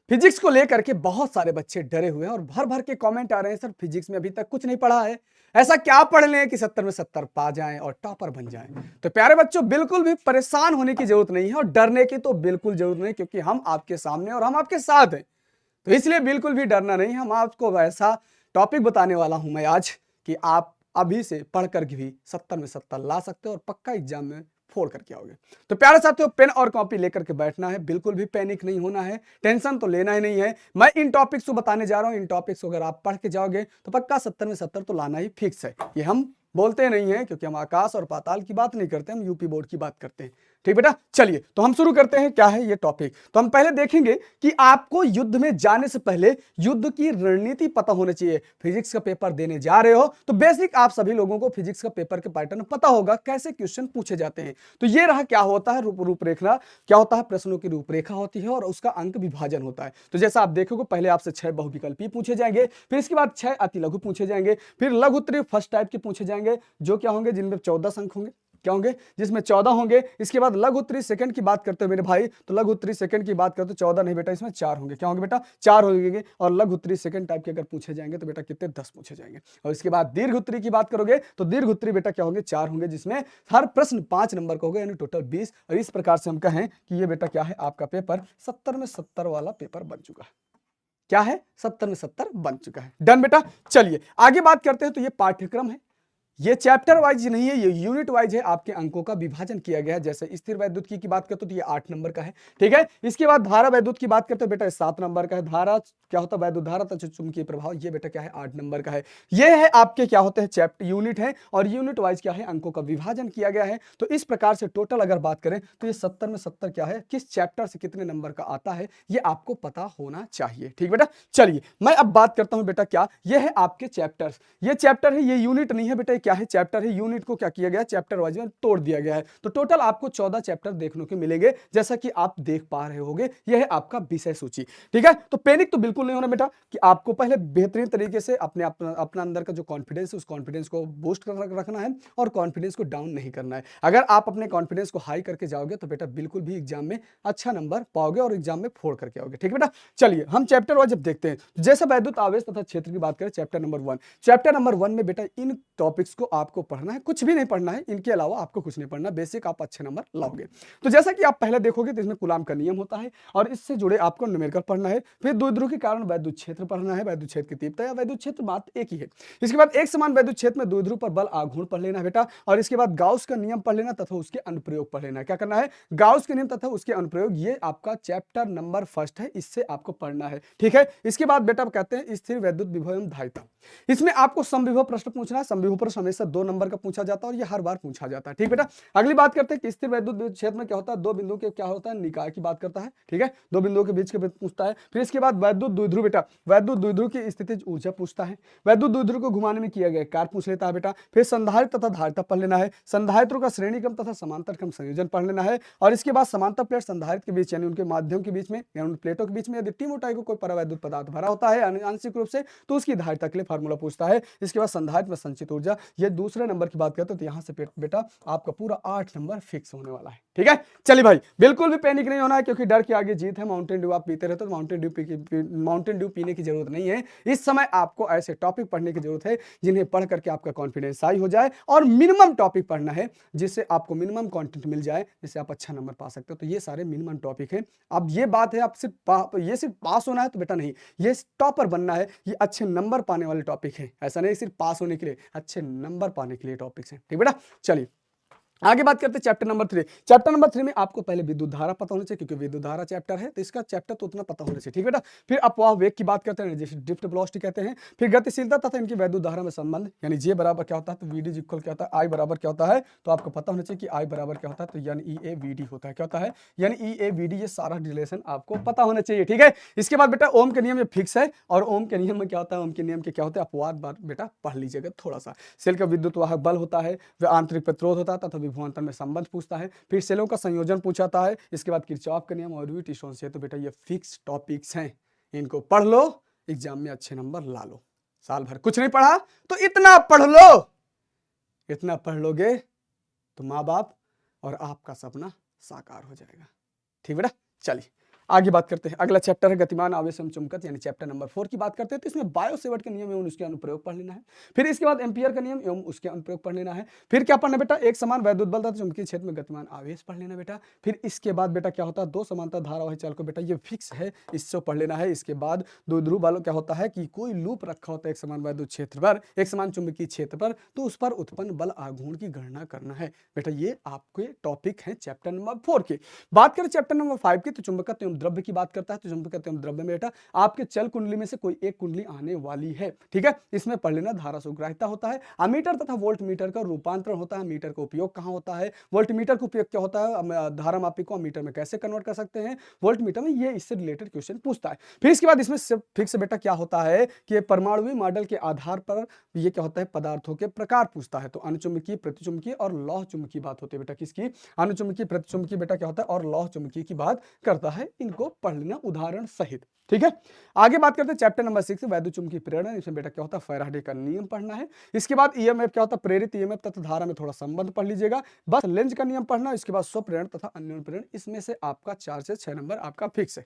Physics को लेकर के बहुत सारे बच्चे डरे हुए हैं और भर भर के कमेंट आ रहे हैं, सर फिजिक्स में अभी तक कुछ नहीं पढ़ा है, ऐसा क्या पढ़ लें कि 70 में 70 पा जाएं और टॉपर बन जाएं। तो प्यारे बच्चों, बिल्कुल भी परेशान होने की जरूरत नहीं है और डरने की तो बिल्कुल जरूरत नहीं, क्योंकि हम आपके सामने और हम आपके साथ हैं। तो इसलिए बिल्कुल भी डरना नहीं। हम आपको वैसा टॉपिक बताने वाला हूं मैं आज कि आप अभी से पढ़ कर भी 70 में 70 ला सकते हो और पक्का एग्जाम में फोड़ करके आओगे। तो प्यारे साथियों, पेन और कॉपी लेकर के बैठना है, बिल्कुल भी पैनिक नहीं होना है, टेंशन तो लेना ही नहीं है। मैं इन टॉपिक्स को बताने जा रहा हूं, इन टॉपिक्स को अगर आप पढ़ के जाओगे तो पक्का 70 में 70 तो लाना ही फिक्स है। ये हम बोलते नहीं है, क्योंकि हम आकाश और पाताल की बात नहीं करते, हम यूपी बोर्ड की बात करते हैं। ठीक बेटा, चलिए तो हम शुरू करते हैं। क्या है ये टॉपिक, तो हम पहले देखेंगे कि आपको युद्ध में जाने से पहले युद्ध की रणनीति पता होनी चाहिए। फिजिक्स का पेपर देने जा रहे हो तो बेसिक आप सभी लोगों को फिजिक्स का पेपर के पैटर्न पता होगा, कैसे क्वेश्चन पूछे जाते हैं। तो ये रहा क्या होता है रूपरेखा, क्या होता है, प्रश्नों की रूपरेखा होती है और उसका अंक विभाजन होता है। तो जैसा आप देखोगे, पहले आपसे 6 बहुविकल्पी पूछे जाएंगे, फिर इसके बाद 6 अति लघु पूछे जाएंगे, फिर लघु उत्तरीय फर्स्ट टाइप के पूछे जाएंगे, जो क्या होंगे, जिनमें 14 अंक होंगे। क्या होंगे, जिसमें 14 होंगे। इसके बाद लघु उत्तरीय सेकंड की बात करते हो मेरे भाई, तो लघु उत्तरीय सेकंड की बात करते हो 14 नहीं बेटा, इसमें 4 होंगे। क्या होंगे बेटा, 4 होंगे। और लघु उत्तरीय सेकंड टाइप के अगर पूछे जाएंगे तो बेटा कितने, 10 पूछे जाएंगे। और इसके बाद दीर्घ उत्तरीय की बात करोगे तो दीर्घ उत्तरीय बेटा क्या होंगे, 4 होंगे, जिसमें हर प्रश्न 5 नंबर का होगा, यानी टोटल 20। और इस प्रकार से हम कहें कि ये बेटा क्या है, आपका पेपर 70 में 70 वाला पेपर बन चुका है। क्या है, 70 में 70 बन चुका है। डन बेटा, चलिए आगे बात करते हैं। तो ये पाठ्यक्रम है, ये चैप्टर वाइज नहीं है, ये यूनिट वाइज है। आपके अंकों का विभाजन किया गया है। जैसे स्थिर वैद्युत की बात करते हो तो ये 8 नंबर का है, ठीक है। इसके बाद धारा वैद्युत की बात करते हो बेटा, 7 नंबर का है। धारा क्या होता है, वैद्युत धारा तथा चुंबकीय प्रभाव, ये बेटा क्या है, 8 नंबर का है। ये है आपके क्या होते हैं, चैप्टर यूनिट है, और यूनिट वाइज क्या है, अंकों का विभाजन किया गया है। तो इस प्रकार से टोटल अगर बात करें तो ये 70 में 70 क्या है, किस चैप्टर से कितने नंबर का आता है, ये आपको पता होना चाहिए। ठीक बेटा, चलिए मैं अब बात करता हूं बेटा, क्या ये है आपके चैप्टर्स। ये चैप्टर है, ये यूनिट नहीं है बेटा, क्या है, चैप्टर है। यूनिट को क्या किया गया, चैप्टर वाइज में तोड़ दिया गया है। तो टोटल आपको 14 चैप्टर देखने को मिलेंगे, जैसा कि आप देख पा रहे होंगे। यह है आपका विषय सूची, ठीक है। तो पैनिक तो बिल्कुल नहीं होना बेटा, कि आपको पहले बेहतरीन तरीके से अपना अंदर का जो कॉन्फिडेंस है, उस कॉन्फिडेंस को बूस्ट कर रखना है और कॉन्फिडेंस को डाउन नहीं करना है। अगर आप अपने कॉन्फिडेंस को हाई करके जाओगे तो बेटा बिल्कुल भी एग्जाम में अच्छा नंबर पाओगे और एग्जाम में फोड़ करके आओगे। ठीक है बेटा, चलिए हम चैप्टर वाइज जब देखते हैं, जैसे वैद्युत आवेश तथा क्षेत्र की बात करें, चैप्टर नंबर 1। चैप्टर नंबर 1 में बेटा इन टॉपिक्स को आपको पढ़ना है, कुछ भी नहीं पढ़ना है, इनके अलावा आपको कुछ नहीं पढ़ना, बेसिक आप अच्छे नंबर लाओगे। तो जैसा कि आप पहले देखोगे तो इसमें कूलाम का नियम होता है और इससे जुड़े आपको न्यूमेरिकल पढ़ना है। फिर द्विध्रुव के कारण वैद्युत क्षेत्र पढ़ना है, वैद्युत क्षेत्र की तीव्रता या वैद्युत क्षेत्र मात्र एक ही है। इसके बाद एक समान वैद्युत क्षेत्र में द्विध्रुव पर बल आघूर्ण पढ़ लेना है बेटा, और इसके बाद गाउस का नियम पढ़ लेना तथा उसके अनुप्रयोग पढ़ लेना है। क्या करना है, गाउस के नियम तथा उसके अनुप्रयोग, ये आपका चैप्टर नंबर 1 है, इससे आपको पढ़ना है। ठीक है, इसके बाद बेटा कहते हैं स्थिर वैद्युत विभव एवं धारिता। इसमें आपको समविभव प्रश्न पूछना है। समविभव प्रश्न हमेशा 2 नंबर का पूछा जाता है और ये हर बार पूछा जाता है। ठीक बेटा, अगली बात करते हैं कि स्थिर वैद्युत क्षेत्र में क्या होता है, 2 बिंदुओं के क्या होता है, निकाय की बात करता है। ठीक है, 2 बिंदुओं के बीच के पूछता है। फिर इसके बाद वैद्युत द्विध्रुव बेटा, वैद्युत द्विध्रुव की स्थितिज ऊर्जा पूछता है। वैद्युत द्विध्रुव को घुमाने में किया गया कार्य पूछ लेता है बेटा। फिर संधारित्र तथा धारिता पढ़ लेना है। संधारित्रों का श्रेणी क्रम तथा समांतर क्रम संयोजन पढ़ लेना है। और इसके बाद समांतर प्लेट संधारित्र के बीच, यानी उनके माध्यम के बीच में या उन प्लेटों के बीच में यदि टी-मोटाई को कोई परावैद्युत पदार्थ भरा होता है आंशिक रूप से, तो उसकी धारिता के लिए फार्मूला पूछता है। इसके बाद संधारित्र में संचित ऊर्जा, ये दूसरे नंबर की बात करते हैं। तो यहां से बेटा आपका पूरा 8 नंबर फिक्स होने वाला है। ठीक है, चलिए भाई बिल्कुल भी पैनिक नहीं होना है, क्योंकि डर के आगे जीत है। माउंटेन ड्यू आप पीते रहते हो, माउंटेन ड्यू पीने की जरूरत नहीं है। इस समय आपको ऐसे टॉपिक पढ़ने की जरूरत है जिन्हें पढ़ करके आपका कॉन्फिडेंस हाई हो जाए, और मिनिमम टॉपिक पढ़ना है जिससे आपको मिनिमम कंटेंट मिल जाए, जिससे आप अच्छा नंबर पा सकते हो। तो ये सारे मिनिमम टॉपिक हैं। अब ये बात है, आप सिर्फ पास होना है तो बेटा नहीं, ये टॉपर बनना है। ये अच्छे नंबर पाने वाले टॉपिक है, ऐसा नहीं सिर्फ पास होने के लिए, अच्छे नंबर पाने के लिए टॉपिक्स हैं। ठीक बेटा, चलिए आगे बात करते हैं चैप्टर नंबर 3। चैप्टर नंबर 3 में आपको पहले विद्युत धारा पता होना चाहिए, क्योंकि विद्युत धारा चैप्टर है तो इसका चैप्टर तो उतना पता होना चाहिए। ठीक है बेटा, फिर अपवाह वेग की बात करते हैं, जिसे ड्रिफ्ट वेलोसिटी कहते हैं। फिर गतिशीलता तथा इनकी वैद्युत धारा में संबंध, यानी जे बराबर क्या होता है, तो वीडी इक्वल क्या होता है, आई बराबर क्या होता है, तो आपको पता होना चाहिए कि आई बराबर क्या होता है, तो यानी ई ए वी डी होता है। क्या होता है, यानी ई ए वी डी, ये सारा रिलेशन आपको पता होना चाहिए। ठीक है, इसके बाद बेटा ओम के नियम ये फिक्स है, और ओम के नियम में क्या होता है, ओम के नियम के क्या होता है, अपवाद बात बेटा पढ़ लीजिएगा थोड़ा सा। सेल का विद्युत वाहक बल होता है, वह आंतरिक प्रतिरोध होता है तथा विभवांतर में संबंध पूछता है। फिर सेलों का संयोजन पूछाता है। इसके बाद किरचॉफ का नियम और वीट-स्टोन से। तो बेटा ये फिक्स टॉपिक्स हैं, इनको पढ़ लो, एग्जाम में अच्छे नंबर ला लो। साल भर कुछ नहीं पढ़ा तो इतना पढ़ लो, इतना पढ़ लोगे तो माँ बाप और आपका सपना साकार हो जाएगा। ठीक बेटा, चलिए आगे बात करते हैं, अगला चैप्टर है गतिमान आवेश एवं चुंबकत्व यानी चैप्टर नंबर 4 की बात करते हैं। तो इसमें बायो-सेवर्ट के नियम एवं उसके अनुप्रयोग पढ़ लेना है। फिर इसके बाद एम्पीयर का नियम एवं उसके अनुप्रयोग पढ़ लेना है। फिर क्या पढ़ना बेटा, एक समान वैद्युत बल तथा चुंबकीय क्षेत्र में गतिमान आवेश पढ़ लेना बेटा। फिर इसके बाद बेटा क्या होता है, दो समांतर धारावाही चालकों, बेटा ये फिक्स है, इससे पढ़ लेना है। इसके बाद दो ध्रुव वालों क्या होता है कि कोई लूप रखा होता है एक समान वैद्युत क्षेत्र पर, एक समान चुंबकीय क्षेत्र पर, तो उस पर उत्पन्न बल आघूर्ण की गणना करना है बेटा। ये आपके टॉपिक हैं चैप्टर नंबर 4 के। बात करें चैप्टर नंबर 5 की, तो चुंबकत्व एवं द्रव्य की बात करता है। तो चुंबकत्व एवं द्रव्य में बेटा आपके चल कुंडली में से कोई एक कुंडली आने वाली है, ठीक है। इसमें पढ़ लेना धारा सुग्राह्यता होता है, अमीटर तथा वोल्ट मीटर का रूपांतरण होता है, मीटर का उपयोग कहां होता है, वोल्ट मीटर का उपयोग क्या होता है, धारा मापी को मीटर में कैसे कन्वर्ट कर सकते हैं वोल्ट मीटर में, ये इससे रिलेटेड क्वेश्चन पूछता है। फिर इसके बाद इसमें फिक्स बेटा क्या होता है कि परमाणुविक मॉडल के आधार पर ये क्या होता है, पदार्थों के प्रकार पूछता है। तो अनुचुंबकीय, प्रतिचुंबकीय और लौह चुंबकीय बात होती है बेटा, किसकी, अनुचुंबकीय, प्रतिचुंबकीय बेटा क्या होता है और लौह चुंबकीय की बात करता है। इनको पढ़ लेना उदाहरण सहित, ठीक है। आगे बात करते हैं चैप्टर नंबर 6 वैद्युत चुंबकीय प्रेरण। इसमें बेटा क्या होता है, फैराडे का नियम पढ़ना है। इसके बाद ईएमएफ क्या होता है, प्रेरित ईएमएफ तथा धारा में थोड़ा संबंध पढ़ लीजिएगा, बस लेंज का नियम पढ़ना। इसके बाद स्वप्रेरण तथा अन्य प्रेरण, इसमें से आपका 4 से 6 नंबर आपका फिक्स है,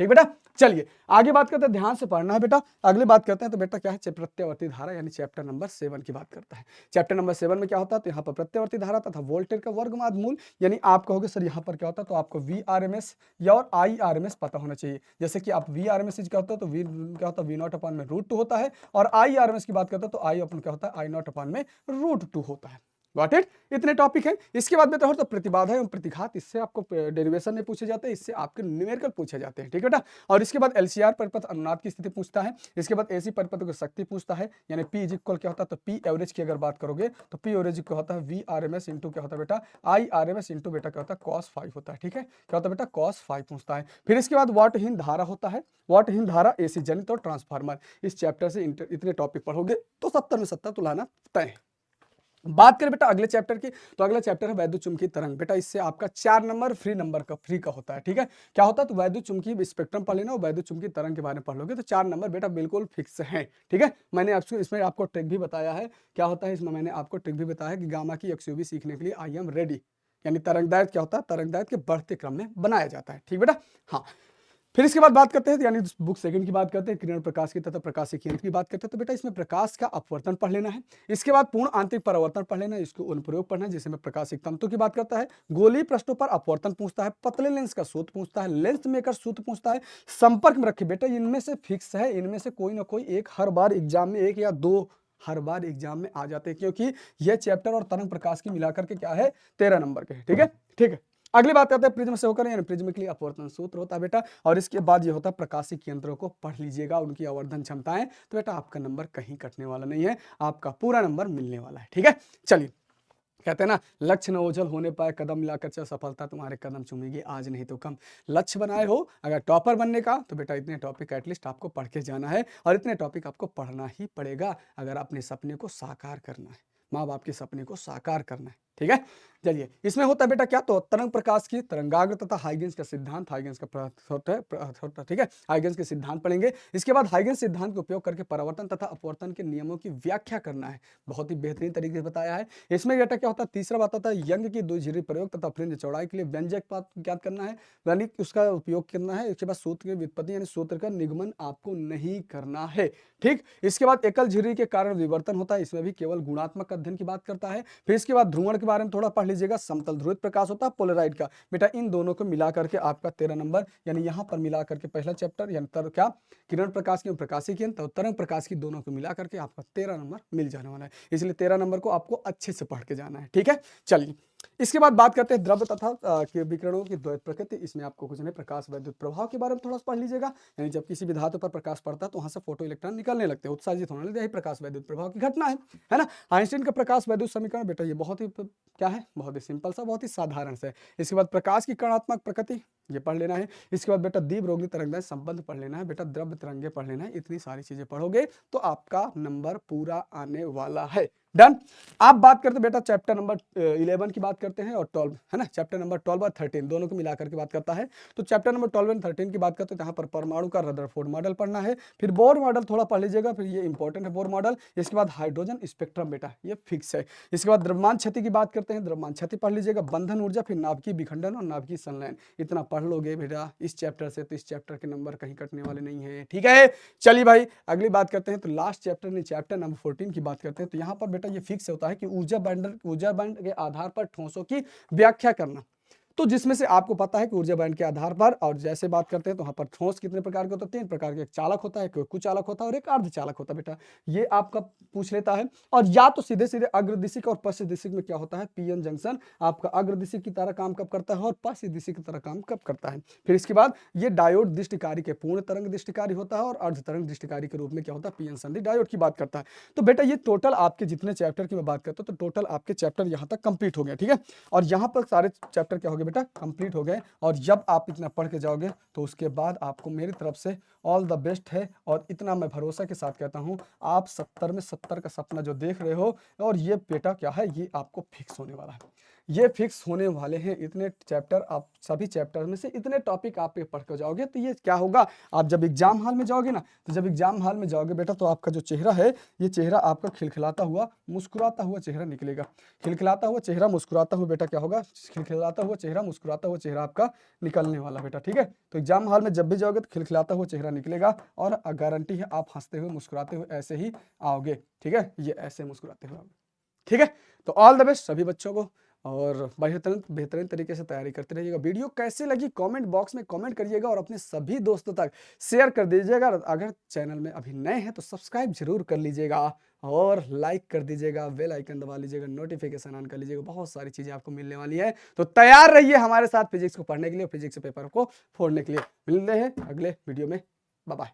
ठीक बेटा। चलिए आगे बात करते हैं, ध्यान से पढ़ना है बेटा। अगले बात करते हैं तो बेटा क्या है, प्रत्यावर्ती धारा यानी चैप्टर नंबर 7 की बात करता है। चैप्टर नंबर 7 में क्या होता है, तो यहाँ पर प्रत्यावर्ती धारा तथा वोल्टेज का वर्गमाद मूल, यानी आप कहोगे सर यहाँ पर क्या होता है, तो आपको VRMS या और IRMS पता होना चाहिए। जैसे कि आप VRMS क्या होता है, तो V क्या होता है, V0 अपॉन में √2 होता है, और IRMS की बात करते हैं तो I अपन क्या होता है, I0 अपॉन में √2 होता है। गॉट इट, इतने टॉपिक हैं। इसके बाद में तो प्रतिबाधा एवं प्रतिघात, इससे आपको डेरिवेशन में पूछे जाते हैं, इससे आपके न्यूमेरिकल पूछे जाते हैं, ठीक है बेटा। और इसके बाद LCR परिपथ अनुनाद की स्थिति पूछता है। इसके बाद AC परिपथ की शक्ति पूछता है, यानी P इज इक्वल क्या होता है, तो P एवरेज की अगर बात करोगे तो P एवरेज क्या होता है, VRMS इंटू क्या होता है बेटा, IRMS इंटू बेटा क्या होता है, cos 5 होता है, ठीक है। क्या होता है बेटा, cos 5 पूछता है। फिर इसके बाद वाटहीन धारा होता है, वाटहीन धारा, AC जनित और ट्रांसफार्मर। इस चैप्टर से इतने टॉपिक पढ़ोगे तो 70 में 70 तो लाना तय है। बात करें बेटा अगले चैप्टर की, तो अगला चैप्टर है वैद्युत चुंबकीय तरंग। बेटा इससे आपका 4 नंबर फ्री का होता है, ठीक है। क्या होता है, तो वैद्युत चुंबकीय स्पेक्ट्रम पढ़ लेना और वैद्युत चुंबकीय तरंग के बारे में पढ़ लोगे तो 4 नंबर बेटा बिल्कुल फिक्स है, ठीक है। मैंने आपको इसमें आपको ट्रिक भी बताया है, क्या होता है इसमें, मैंने आपको ट्रिक भी बताया है कि गामा की XUV सीखने के लिए आई एम रेडी, यानी तरंगदैर्घ्य क्या होता है, तरंगदैर्घ्य के बढ़ते क्रम में बनाया जाता है, ठीक बेटा। हाँ, फिर इसके बाद बात करते हैं, यानी बुक सेकंड की बात करते हैं, किरण प्रकाश की तथा प्रकाशीय केंद्र की बात करते हैं। तो बेटा इसमें प्रकाश का अपवर्तन पढ़ लेना है। इसके बाद पूर्ण आंतरिक परावर्तन पढ़ लेना है, इसको अनुप्रयोग पढ़ना है, जिसमें प्रकाशिक तंतु की बात करता है। गोलीय पृष्ठों पर अपवर्तन पूछता है, पतले लेंस का सूत्र पूछता है, लेंस मेकर सूत्र पूछता है, संपर्क में रखे। बेटा इनमें से फिक्स है, इनमें से कोई ना कोई एक हर बार एग्जाम में, एक या दो हर बार एग्जाम में आ जाते हैं, क्योंकि यह चैप्टर और तरंग प्रकाश की मिलाकर के क्या है, 13 नंबर के, ठीक है, ठीक है। अगली बात करते हैं प्रिज्म से होकर, यानी प्रिज्म के लिए अपवर्तन सूत्र होता है बेटा। और इसके बाद ये होता है प्रकाशीय केंद्रों को पढ़ लीजिएगा, उनकी आवर्धन क्षमताएं। तो बेटा आपका नंबर कहीं कटने वाला नहीं है, आपका पूरा नंबर मिलने वाला है, ठीक है। चलिए, कहते हैं ना, लक्ष्य न ओझल होने पाए, कदम मिलाकर चल, सफलता तुम्हारे कदम चूमेगी आज नहीं तो कम। लक्ष्य बनाए हो अगर टॉपर बनने का, तो बेटा इतने टॉपिक एटलीस्ट आपको पढ़ के जाना है, और इतने टॉपिक आपको पढ़ना ही पड़ेगा अगर अपने सपने को साकार करना है, माँ बाप के सपने को साकार करना है, ठीक है। चलिए, इसमें होता है बेटा क्या, तो तरंग प्रकाश की तरंगाग्र तथा हाइगेंस का सिद्धांत, हाइगेंस का होता है, ठीक है। हाइगेंस के सिद्धांत पढ़ेंगे। इसके बाद हाइगेंस सिद्धांत का उपयोग करके परावर्तन तथा अपवर्तन के नियमों की व्याख्या करना है, बहुत ही बेहतरीन तरीके से बताया है। इसमें बेटा क्या होता है, तीसरा बात होता है यंग की द्विध्रुवीय प्रयोग तथा फ्रिंज चौड़ाई के लिए व्यंजक ज्ञात करना है, यानी उसका उपयोग करना है। इसके बाद सूत्र की व्युत्पत्ति यानी सूत्र का निगमन आपको नहीं करना है, ठीक। इसके बाद एकल झिर्री के कारण विवर्तन होता है, इसमें भी केवल गुणात्मक अध्ययन की बात करता है। फिर इसके बाद ध्रुवण के बारे में थोड़ा पढ़ लीजिएगा, समतल ध्रुवित प्रकाश होता है, पोलराइड का। बेटा इन दोनों को मिला करके आपका 13 नंबर, यानी यहाँ पर मिला करके पहला चैप्टर यानी क्या, किरण प्रकाश की प्रकाशीय केंद्र, तरंग प्रकाश की, दोनों को मिला करके आपका 13 नंबर मिल जाने वाला है। इसलिए 13 नंबर को आपको अच्छे से पढ़ के जाना है, ठीक है। चलिए, इसके बाद बात करते हैं द्रव्य तथा विकिरणों की द्वैत प्रकृति। इसमें आपको कुछ नहीं, प्रकाश वैद्युत प्रभाव के बारे में थोड़ा सा पढ़ लीजिएगा, यानी जब किसी भी धातु पर प्रकाश पड़ता है तो वहां से फोटो इलेक्ट्रॉन निकलने लगते हैं, उत्सर्जित होने लगते हैं, यही प्रकाश वैद्युत प्रभाव की घटना है ना। आइंस्टीन का प्रकाश वैद्युत समीकरण, बेटा ये बहुत ही क्या है, बहुत ही सिंपल सा, बहुत ही साधारण सा है। इसके बाद प्रकाश की कणात्मक प्रकृति ये पढ़ लेना है। इसके बाद बेटा दीप रोगनी तरंगदैर्घ्य संबंध पढ़ लेना है, बेटा द्रव्य तरंगे पढ़ लेना है। इतनी सारी चीजें पढ़ोगे तो आपका नंबर पूरा आने वाला है। डन। आप बात करते बेटा चैप्टर नंबर 11 की बात करते हैं और 12, है ना। चैप्टर नंबर 12 और 13 दोनों को मिलाकर के बात करता है। तो चैप्टर नंबर 12 और 13 की बात करते हैं, यहाँ पर परमाणु का रदरफोर्ड मॉडल पढ़ना है। फिर बोर मॉडल थोड़ा पढ़ लीजिएगा, फिर ये इंपॉर्टेंट है बोर मॉडल। इसके बाद हाइड्रोजन स्पेक्ट्रम, बेटा ये फिक्स है। इसके बाद द्रव्यमान क्षति की बात करते हैं, द्रव्यमान क्षति पढ़ लीजिएगा, बंधन ऊर्जा, फिर नाभिकीय विखंडन और नाभिकीय संलयन, इतना पढ़ पढ़ लोगे बेटा इस चैप्टर से तो इस चैप्टर के नंबर कहीं कटने वाले नहीं हैं। ठीक है, चलिए भाई अगली बात करते हैं। तो लास्ट चैप्टर में चैप्टर नंबर 14 की बात करते हैं। तो यहाँ पर बेटा ये फिक्स होता है कि ऊर्जा बंड के आधार पर ठोसों की व्याख्या करना। तो जिसमें से आपको पता है कि ऊर्जा बैंड के आधार पर, और जैसे बात करते हैं तो वहां पर ठोस कितने प्रकार के होते हैं, 3 प्रकार के, एक चालक होता है, एक कुचालक होता है और एक अर्धचालक होता है बेटा। ये आपका पूछ लेता है। और या तो सीधे सीधे अग्रदिशिक और पश्चिम दिशिक में क्या होता है, पीएन जंक्शन आपका अग्रदिशिक की तरह काम कब करता है और पश्चिम दिशिक की तरह काम कब करता है। फिर इसके बाद ये डायोड दृष्टिकारी के पूर्ण तरंग दृष्टिकारी होता है और अर्ध तरंग दृष्टिकारी के रूप में क्या होता है, पीएन संधि डायोड की बात करता है। तो बेटा ये टोटल आपके जितने चैप्टर की मैं बात करता हूँ तो टोटल आपके चैप्टर यहाँ तक कंप्लीट हो गया। ठीक है, और यहाँ पर सारे चैप्टर क्या हो गए बेटा, कंप्लीट हो गए। और जब आप इतना पढ़ के जाओगे तो उसके बाद आपको मेरी तरफ से ऑल द बेस्ट है। और इतना मैं भरोसा के साथ कहता हूँ, आप 70 में 70 का सपना जो देख रहे हो, और ये बेटा क्या है, ये आपको फिक्स होने वाला है। ये फिक्स होने वाले हैं इतने चैप्टर, आप सभी चैप्टर में से इतने टॉपिक आप पे पढ़ कर जाओगे तो ये क्या होगा, आप जब एग्जाम हॉल में जाओगे ना, तो जब एग्जाम हॉल में जाओगे बेटा तो आपका जो चेहरा है, ये चेहरा आपका खिलखिलाता हुआ मुस्कुराता हुआ चेहरा निकलेगा। खिलखिलाता हुआ चेहरा मुस्कुराता हुआ बेटा क्या होगा, खिलखिलाता हुआ चेहरा मुस्कुराता हुआ चेहरा आपका निकलने वाला बेटा। ठीक है, तो एग्जाम हॉल में जब भी जाओगे तो खिलखिलाता हुआ चेहरा निकलेगा, और गारंटी है आप हंसते हुए मुस्कुराते हुए ऐसे ही आओगे। ठीक है, ये ऐसे मुस्कुराते हुए आओगे। ठीक है, तो ऑल द बेस्ट सभी बच्चों को, और बेहतरीन तरीके से तैयारी करते रहिएगा। वीडियो कैसी लगी कमेंट बॉक्स में कमेंट करिएगा और अपने सभी दोस्तों तक शेयर कर दीजिएगा। अगर चैनल में अभी नए हैं तो सब्सक्राइब जरूर कर लीजिएगा और लाइक कर दीजिएगा, बेल आइकन दबा लीजिएगा, नोटिफिकेशन ऑन कर लीजिएगा। बहुत सारी चीजें आपको मिलने वाली है, तो तैयार रहिए हमारे साथ फिजिक्स को पढ़ने के लिए, फिजिक्स पेपर को फोड़ने के लिए। मिलते हैं अगले वीडियो में, बाय बाय।